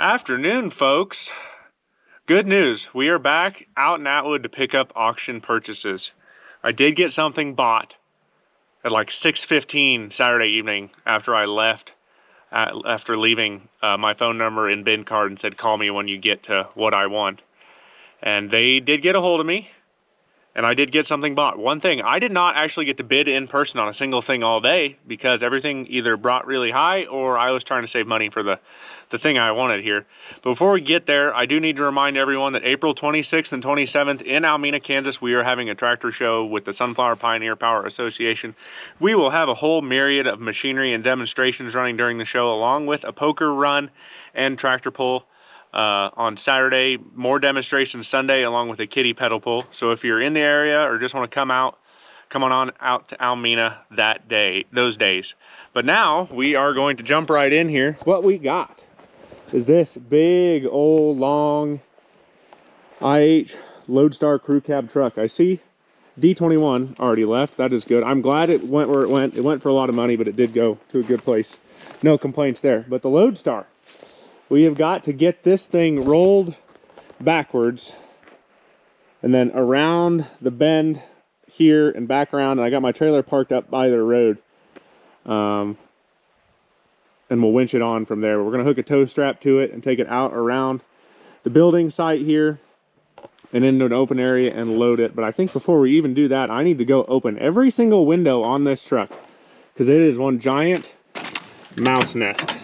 Afternoon, folks. Good news. We are back out in Atwood to pick up auction purchases. I did get something bought at like 6:15 Saturday evening after I left, after leaving my phone number and bin card and said, call me when you get to what I want. And they did get a hold of me. And I did get something bought. One thing, I did not actually get to bid in person on a single thing all day because everything either brought really high or I was trying to save money for the thing I wanted here. But before we get there, I do need to remind everyone that April 26th and 27th in Amelia, Kansas, we are having a tractor show with the Sunflower Pioneer Power Association. We will have a whole myriad of machinery and demonstrations running during the show, along with a poker run and tractor pull. On Saturday, more demonstrations Sunday, along with a kiddie pedal pull. So if you're in the area or just want to come on out to Amelia those days. But now we are going to jump right in here. What we got is this big old long IH Loadstar crew cab truck. I see D21 already left. That is good. I'm glad it went where it went. It went for a lot of money, but it did go to a good place. No complaints there. But the Loadstar, we have got to get this thing rolled backwards and then around the bend here and back around. And I got my trailer parked up by the road. And we'll winch it on from there. We're going to hook a tow strap to it and take it out around the building site here and into an open area and load it. But I think before we even do that, I need to go open every single window on this truck because it is one giant mouse nest.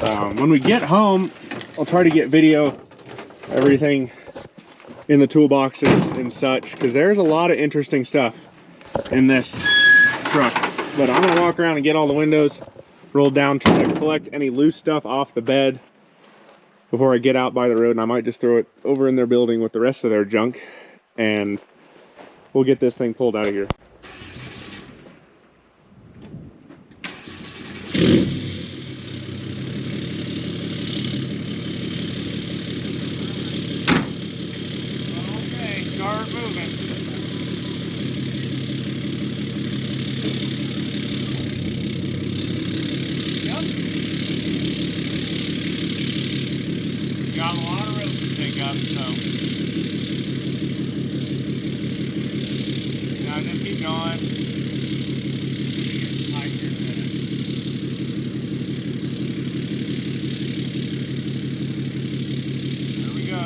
When we get home, I'll try to get video everything in the toolboxes and such, because there's a lot of interesting stuff in this truck. But I'm gonna walk around and get all the windows rolled down, try to collect any loose stuff off the bed before I get out by the road, and I might just throw it over in their building with the rest of their junk, and we'll get this thing pulled out of here. Start moving. Yep. Got a lot of rope to pick up, so now just keep going. There we go.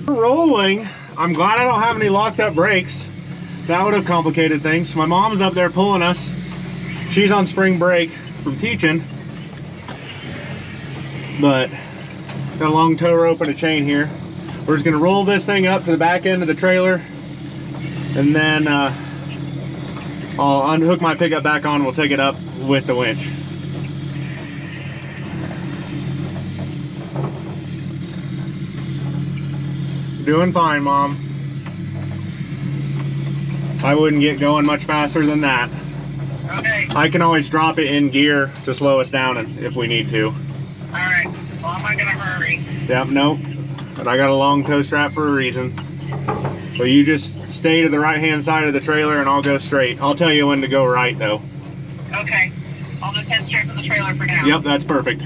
Rolling. I'm glad I don't have any locked up brakes. That would have complicated things. My mom's up there pulling us. She's on spring break from teaching, but got a long tow rope and a chain here. We're just gonna roll this thing up to the back end of the trailer, and then I'll unhook my pickup back on. We'll take it up with the winch. Doing fine, Mom. I wouldn't get going much faster than that. Okay. I can always drop it in gear to slow us down if we need to. Alright. Well, I'm not gonna hurry. Yep, nope. But I got a long tow strap for a reason. But you just stay to the right-hand side of the trailer and I'll go straight. I'll tell you when to go right, though. Okay. I'll just head straight for the trailer for now. Yep, that's perfect.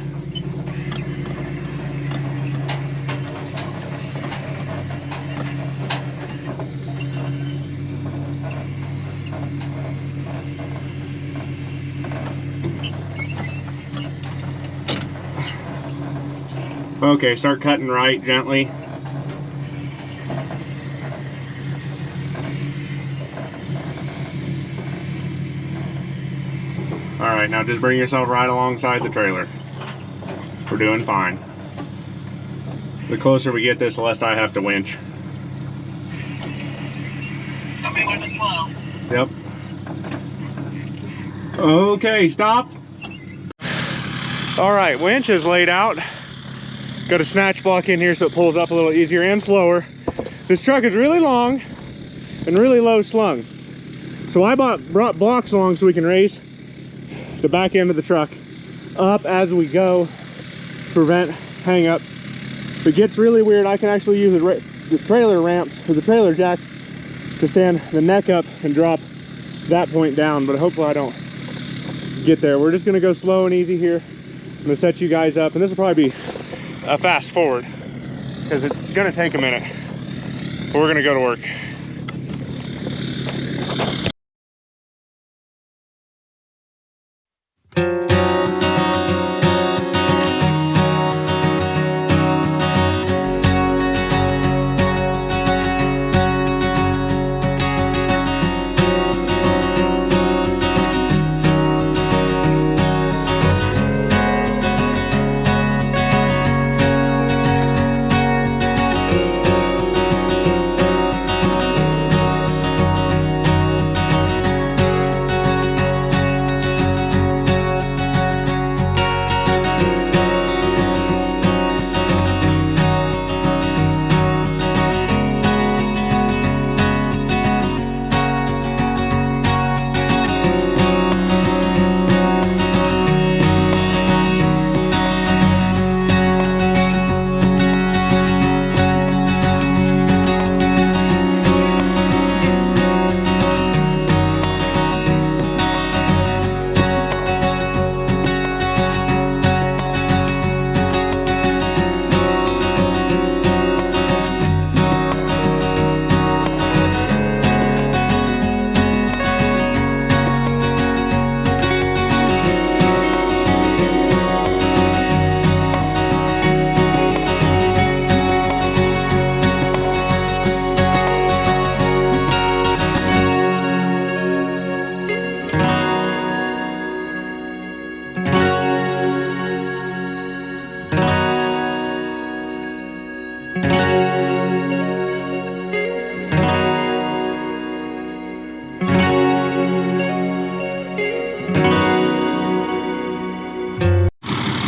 Okay, start cutting right gently. All right, now just bring yourself right alongside the trailer. We're doing fine. The closer we get this, the less I have to winch. Tell me when to slow. Yep. Okay, stop. All right, winch is laid out. Got a snatch block in here so it pulls up a little easier and slower. This truck is really long and really low slung. So I brought blocks along so we can raise the back end of the truck up as we go, prevent hang-ups. If it gets really weird, I can actually use the trailer ramps or the trailer jacks to stand the neck up and drop that point down, but hopefully I don't get there. We're just gonna go slow and easy here. I'm gonna set you guys up, and this will probably be a fast forward because it's gonna take a minute, but we're gonna go to work.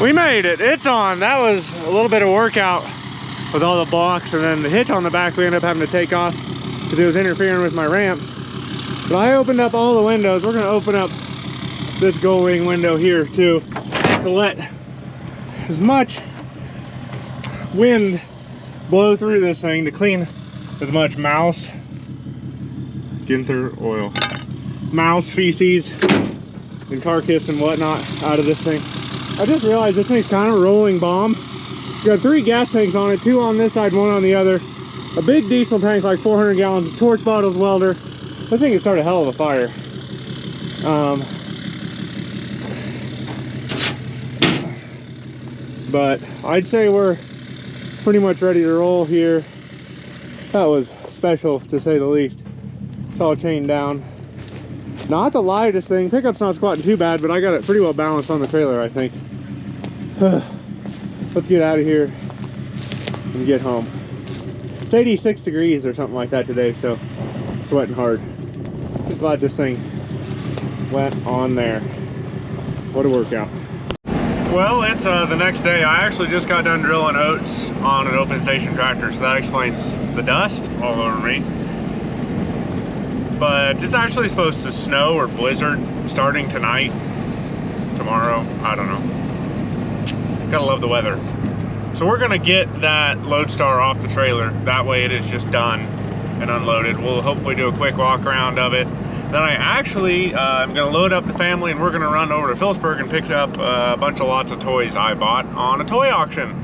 We made it, it's on. That was a little bit of workout with all the blocks, and then the hitch on the back we ended up having to take off because it was interfering with my ramps. But I opened up all the windows. We're gonna open up this gull wing window here too to let as much wind blow through this thing to clean as much mouse, Ginther oil, mouse feces and carcass and whatnot out of this thing. I just realized this thing's kind of rolling bomb. It's got 3 gas tanks on it, 2 on this side, 1 on the other. A big diesel tank, like 400 gallons, torch bottles, welder. This thing can start a hell of a fire. But I'd say we're pretty much ready to roll here. That was special, to say the least. It's all chained down. Not the lightest thing. Pickup's not squatting too bad, but I got it pretty well balanced on the trailer, I think. Let's get out of here and get home. It's 86 degrees or something like that today, so sweating hard. Just glad this thing went on there. What a workout. Well, it's the next day. I actually just got done drilling oats on an open station tractor, so that explains the dust all over me. But it's actually supposed to snow or blizzard starting tonight, tomorrow, I don't know. Gotta love the weather. So we're gonna get that Loadstar off the trailer. That way it is just done and unloaded. We'll hopefully do a quick walk around of it. Then I actually am gonna load up the family and we're gonna run over to Phillipsburg and pick up a bunch of lots of toys I bought on a toy auction.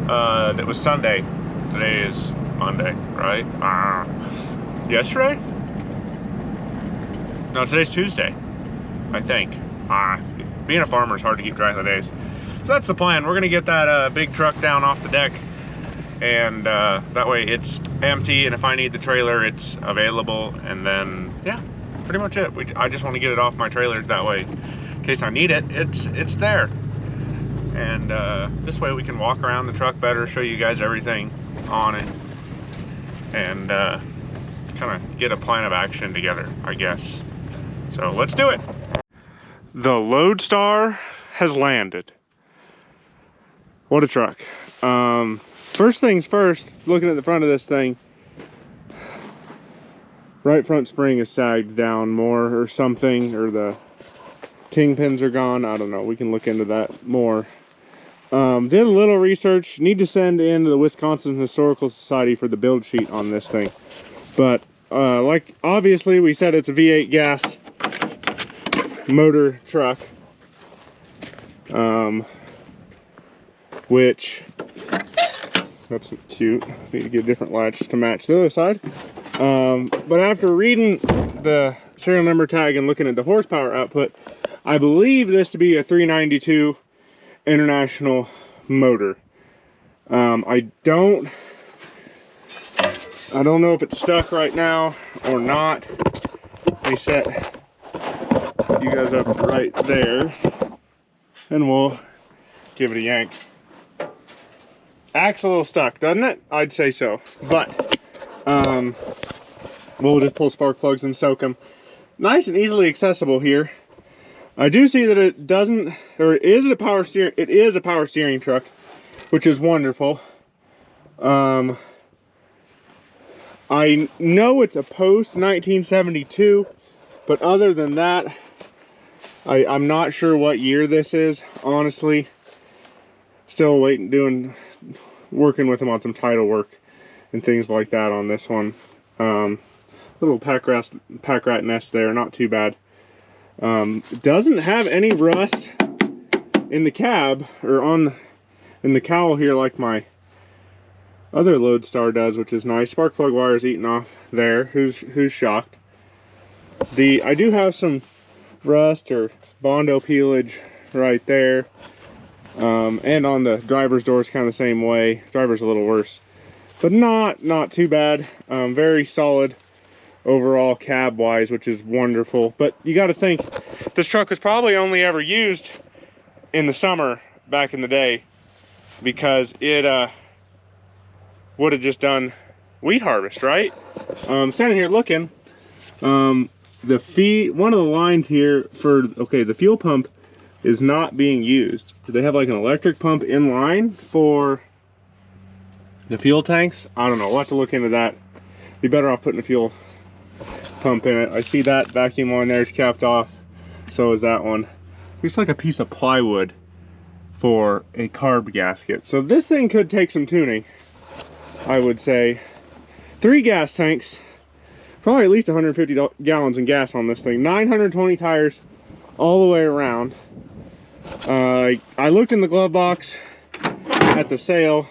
That was Sunday. Today is Monday, right? Yesterday? No, today's Tuesday, I think. Being a farmer is hard to keep track of the days. So that's the plan. We're gonna get that big truck down off the deck, and that way it's empty, and if I need the trailer, it's available. And then, yeah, pretty much it. I just want to get it off my trailer, that way in case I need it, it's there. And this way we can walk around the truck better, show you guys everything on it, and kind of get a plan of action together, I guess. So let's do it. The Loadstar has landed. What a truck. First things first, looking at the front of this thing, right front spring is sagged down more or something, or the kingpins are gone. I don't know. We can look into that more. Did a little research. Need to send in to the Wisconsin Historical Society for the build sheet on this thing. But like obviously we said, it's a V8 gas motor truck. Which, that's cute. Need to get a different latch to match the other side. But after reading the serial number tag and looking at the horsepower output, I believe this to be a 392 International motor. I don't know if it's stuck right now or not. Let me set you guys up right there, and we'll give it a yank. Acts a little stuck, doesn't it? I'd say so. But we'll just pull spark plugs and soak them. Nice and easily accessible here. I do see that it doesn't, or it is a power steering truck, which is wonderful. I know it's a post 1972, but other than that, I'm not sure what year this is, honestly. Still working with them on some title work and things like that on this one. Little pack rat nest there, not too bad. Doesn't have any rust in the cab or in the cowl here like my other Loadstar does, which is nice. Spark plug wire's eaten off there. Who's shocked? I do have some rust or Bondo peelage right there. And on the driver's door is kind of the same way. Driver's a little worse, but not too bad. Very solid overall cab wise, which is wonderful. But you got to think, this truck was probably only ever used in the summer back in the day, because it would have just done wheat harvest, right? Standing here looking, one of the lines here for, okay, the fuel pump is not being used. They have like an electric pump in line for the fuel tanks. I don't know, we'll have to look into that. Be better off putting a fuel pump in it. I see that vacuum line there is capped off. So is that one. Looks like a piece of plywood for a carb gasket. So this thing could take some tuning, I would say. 3 gas tanks, probably at least 150 gallons in gas on this thing. 920 tires all the way around. I looked in the glove box at the sale,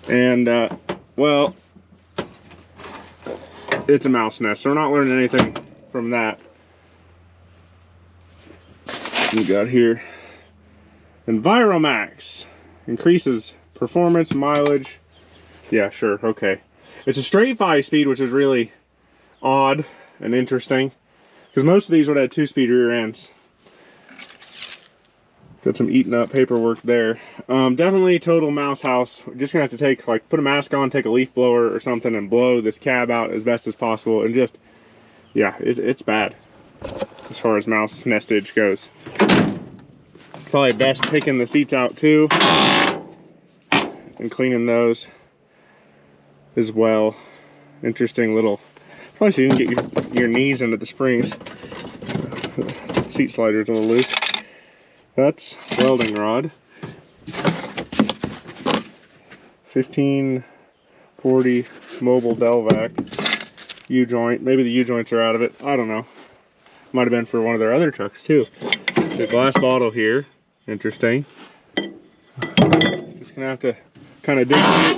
and well, it's a mouse nest, so we're not learning anything from that. We got here Enviromax, increases performance, mileage. Yeah, sure, okay. It's a straight 5-speed, which is really odd and interesting, because most of these would have 2-speed rear ends. Got some eaten up paperwork there. Definitely total mouse house. We're just gonna have to take, like, put a mask on, take a leaf blower or something, and blow this cab out as best as possible. And just, yeah, it's bad as far as mouse nestage goes. Probably best taking the seats out too and cleaning those as well. Interesting little, probably so you can get your knees into the springs. Seat slider's a little loose. That's welding rod. 1540 mobile Delvac U-joint. Maybe the U-joints are out of it. I don't know. Might have been for one of their other trucks too. The glass bottle here. Interesting. Just gonna have to kind of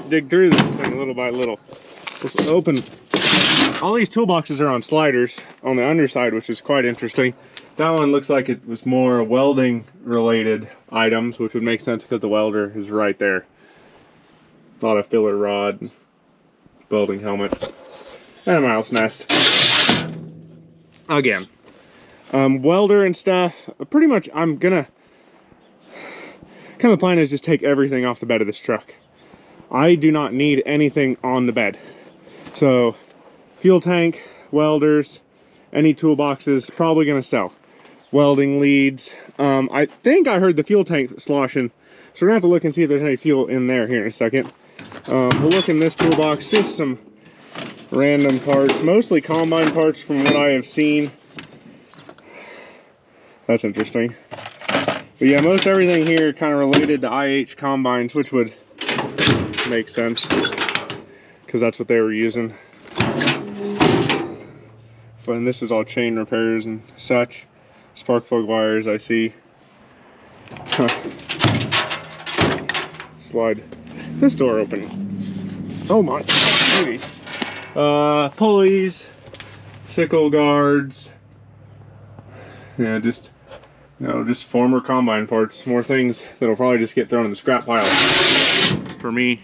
dig through this thing little by little. Just open. All these toolboxes are on sliders on the underside, which is quite interesting. That one looks like it was more welding related items, which would make sense because the welder is right there. A lot of filler rod, welding helmets, and a mouse nest. Again, welder and stuff, pretty much I'm gonna, kind of the plan is just take everything off the bed of this truck. I do not need anything on the bed. So, fuel tank, welders, any toolboxes, probably gonna sell. Welding leads. I think I heard the fuel tank sloshing, so we're gonna have to look and see if there's any fuel in there here in a second. We'll look in this toolbox, just some random parts, mostly combine parts from what I have seen. That's interesting. But yeah, most everything here kind of related to IH combines, which would make sense because that's what they were using. And this is all chain repairs and such. Spark plug wires, I see. Huh. Slide this door open. Oh my, maybe. Pulleys, sickle guards. Yeah, just, you know, just former combine parts. More things that'll probably just get thrown in the scrap pile for me.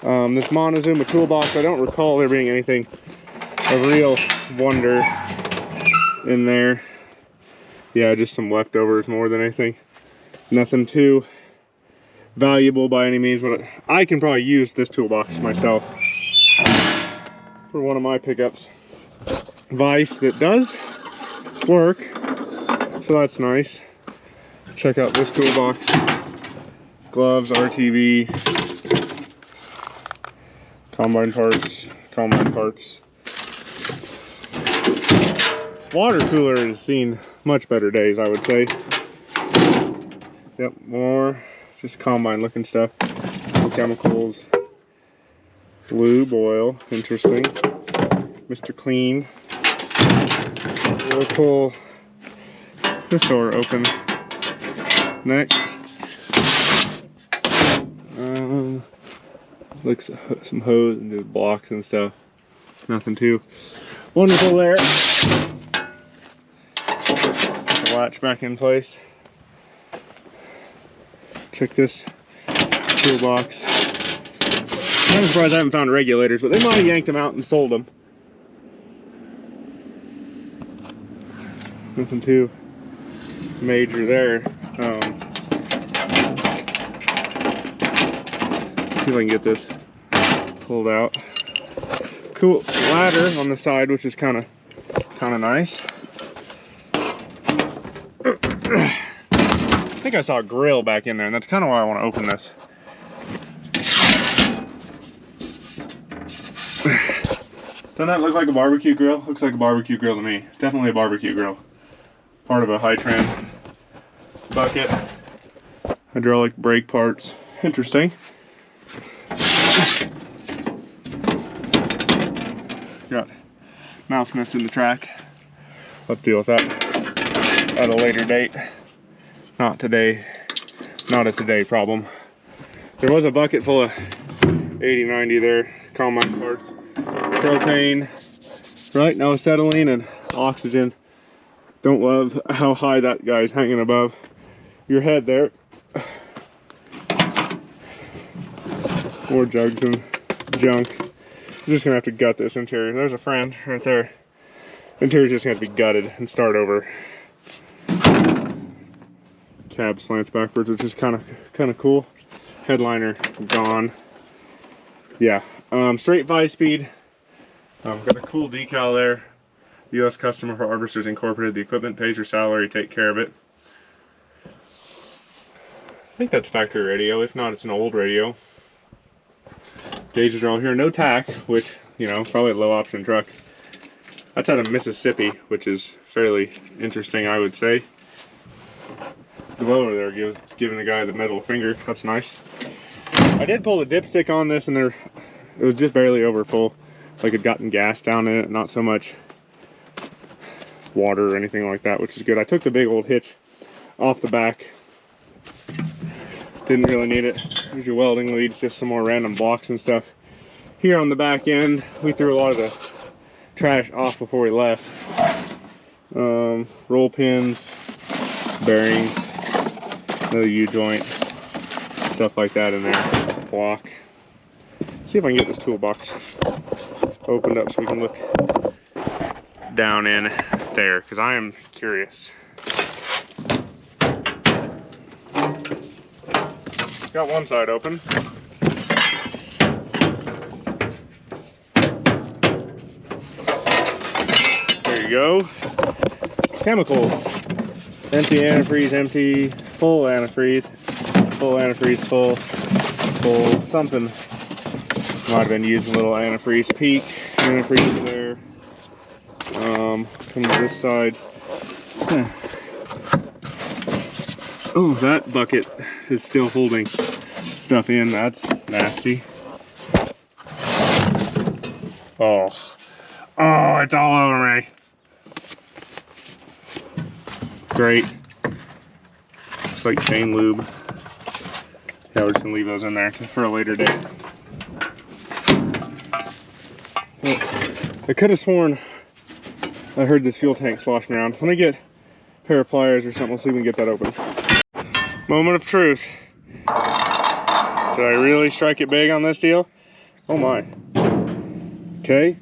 This Montezuma toolbox, I don't recall there being anything of real wonder in there. Yeah, just some leftovers more than anything. Nothing too valuable by any means, but I can probably use this toolbox myself for one of my pickups. Vise that does work, so that's nice. Check out this toolbox. Gloves, RTV, combine parts. Water cooler has seen much better days, I would say. Yep, more just combine looking stuff. Chemicals, lube oil, interesting. Mr. Clean. We'll pull this door open next. Like some hose and blocks and stuff. Nothing too wonderful there. Put the latch back in place. Check this toolbox. I'm surprised I haven't found regulators, but they might have yanked them out and sold them. Nothing too major there. See if I can get this pulled out. Cool ladder on the side, which is kind of nice. I think I saw a grill back in there, and that's kind of why I want to open this. Doesn't that look like a barbecue grill? Looks like a barbecue grill to me. Definitely a barbecue grill. Part of a high tram bucket. Hydraulic brake parts. Interesting. Got mouse nest in the track. I'll have to deal with that at a later date. Not today. Not a today problem. There was a bucket full of 80, 90 there. Combine parts. Propane. Right, no acetylene and oxygen. Don't love how high that guy's hanging above your head there. More jugs and junk. I'm just gonna have to gut this interior. There's a friend right there. Interior's just gonna have to be gutted and start over. Cab slants backwards, which is kind of cool. Headliner gone. Yeah, straight 5-speed. Got a cool decal there. U.S. Customer for Harvesters Incorporated. The equipment pays your salary, take care of it. I think that's factory radio. If not, it's an old radio. Gauges are all here. No tack, which, you know, probably a low option truck. That's out of Mississippi, which is fairly interesting, I would say. The blower there giving the guy the middle finger. That's nice. I did pull the dipstick on this, and it was just barely over full. Like it'd gotten gas down in it, not so much water or anything like that, which is good. I took the big old hitch off the back. Didn't really need it. Here's your welding leads, just some more random blocks and stuff. Here on the back end, we threw a lot of the trash off before we left. roll pins, bearings, another U-joint, stuff like that in there, block. Let's see if I can get this toolbox opened up so we can look down in there, because I am curious. Got one side open. There you go. Chemicals. Empty antifreeze, empty, full antifreeze, full, something. Might have been using a little antifreeze peak, antifreeze there. Come to this side. Oh, that bucket is still holding stuff in. That's nasty. Oh, it's all over me. Great. Looks like chain lube. Yeah, we're just gonna leave those in there for a later date. I could have sworn I heard this fuel tank sloshing around. Let me get a pair of pliers or something. Let's see if we can get that open. Moment of truth. Did I really strike it big on this deal? Oh my. Okay.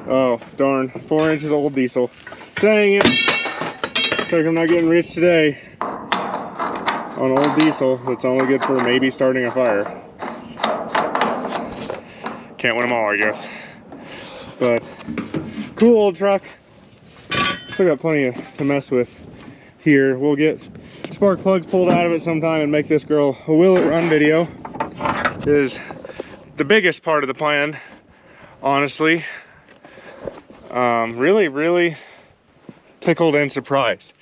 Oh, darn. 4 inches old diesel. Dang it. Looks like I'm not getting rich today on old diesel. That's only good for maybe starting a fire. Can't win them all, I guess. But cool old truck. Still got plenty to mess with here. We'll get spark plugs pulled out of it sometime and make this girl a will it run video. Is the biggest part of the plan, honestly. Really tickled and surprised.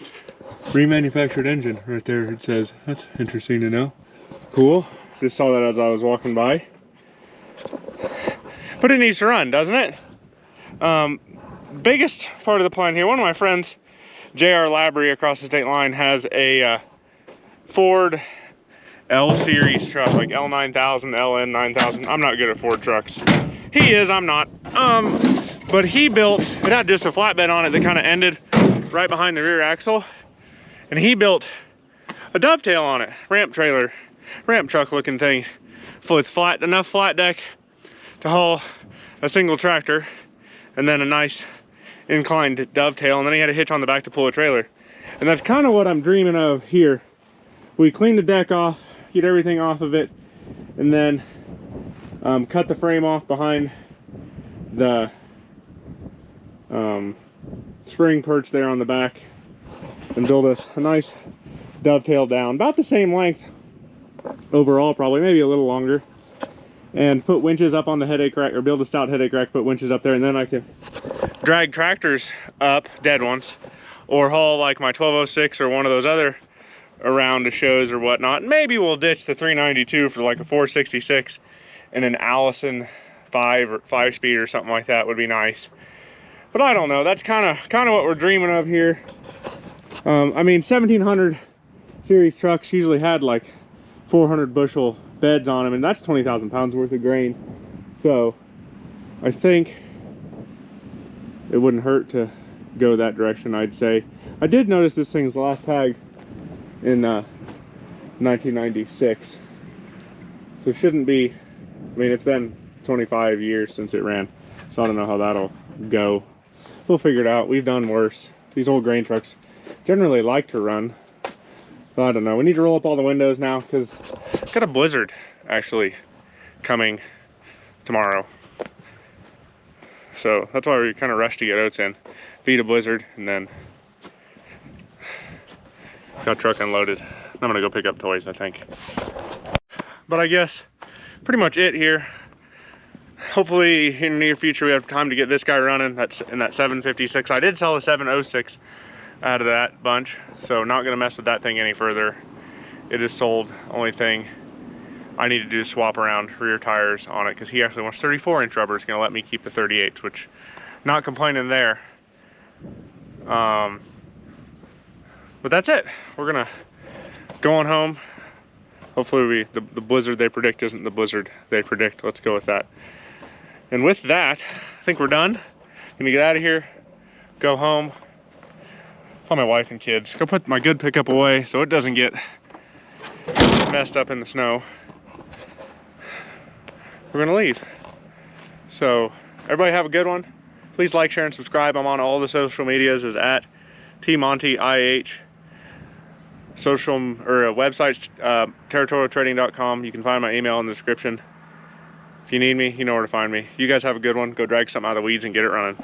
Remanufactured engine right there, it says. That's interesting to know. Cool. Just saw that as I was walking by. But it needs to run, doesn't it? Biggest part of the plan here, one of my friends, J.R. Labrie across the state line, has a Ford L series truck, like L9000, LN9000. I'm not good at Ford trucks. He is, I'm not. But he built, it had just a flatbed on it that kind of ended right behind the rear axle. And he built a dovetail on it, ramp truck looking thing, with enough flat deck to haul a single tractor, and then a nice inclined dovetail, and then he had a hitch on the back to pull a trailer. And that's kind of what I'm dreaming of here. We clean the deck off, get everything off of it, and then cut the frame off behind the spring perch there on the back, and build us a nice dovetail down, about the same length overall, probably, maybe a little longer, and put winches up on the headache rack, or build a stout headache rack, put winches up there, and then I can drag tractors up, dead ones, or haul like my 1206 or one of those other around to shows or whatnot. Maybe we'll ditch the 392 for like a 466 and an Allison 5-speed or something like that would be nice. But I don't know, that's kind of what we're dreaming of here. I mean, 1700 series trucks usually had like 400 bushel beds on them, and that's 20,000 pounds worth of grain. So I think it wouldn't hurt to go that direction, I'd say. I did notice this thing's last tagged in 1996. So it shouldn't be, I mean, it's been 25 years since it ran. So I don't know how that'll go. We'll figure it out. We've done worse. These old grain trucks generally like to run. But I don't know. We need to roll up all the windows now because I've got a blizzard actually coming tomorrow. So that's why we kind of rushed to get oats in. Beat a blizzard, and then got truck unloaded. I'm gonna go pick up toys, I think. But I guess pretty much it here. Hopefully in the near future we have time to get this guy running. That's in that 756. I did sell the 706 out of that bunch, so not gonna mess with that thing any further. It is sold. Only thing I need to do is swap around rear tires on it, because he actually wants 34-inch rubber. He's gonna let me keep the 38s, which not complaining there. But that's it. We're gonna go on home. Hopefully the blizzard they predict isn't the blizzard they predict. Let's go with that. And with that, I think we're done. Gonna get out of here, go home, Tell my wife and kids, go put my good pickup away so it doesn't get messed up in the snow. We're gonna leave. So everybody have a good one. Please like, share, and subscribe. I'm on all the social medias as at TMontyIH. Social or websites, territorialtrading.com. You can find my email in the description. If you need me, you know where to find me. You guys have a good one. Go drag something out of the weeds and get it running.